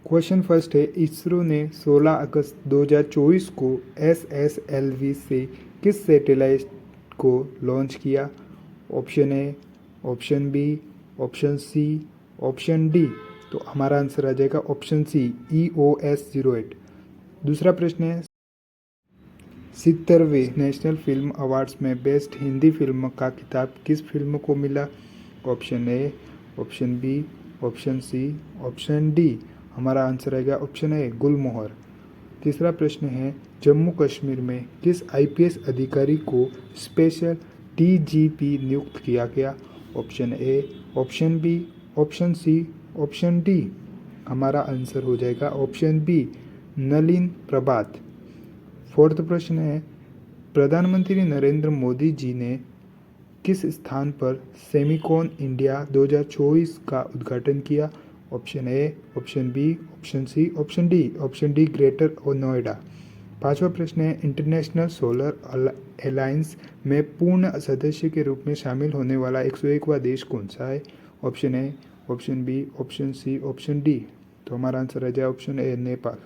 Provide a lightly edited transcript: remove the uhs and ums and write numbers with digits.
Question first है, इसरो ने 16 अगस्त 2024 को SSLV से किस सैटेलाइट को लॉन्च किया? Option A, option B, option C, option D. तो हमारा आंसर आ जाएगा ऑप्शन सी, EOS-08। दूसरा प्रश्न है, 70वें नेशनल फिल्म अवार्ड्स में बेस्ट हिंदी फिल्म का खिताब किस फिल्म को मिला? Option A, option B, option C, option D. हमारा आंसर आएगा ऑप्शन ए, गुलमोहर। तीसरा प्रश्न है, जम्मू कश्मीर में किस IPS अधिकारी को स्पेशल DGP नियुक्त किया गया? Option A, option B, option C, option D. हमारा आंसर हो जाएगा option B, Nalin Prabhat. Fourth प्रश्न है, प्रधानमंत्री नरेंद्र मोदी जी ने किस स्थान पर सेमिकॉन इंडिया 2024 का उद्घाटन किया? Option A, option B, option C, option D. Option D, Greater Noida. पांचवा प्रश्न है, इंटरनेशनल सोलर अलायंस में पूर्ण सदस्य के रूप में शामिल होने वाला 101वां देश कौन सा है? Option A, option B, option C, option D. तो हमारा आंसर आ जाए ऑप्शन ए, नेपाल।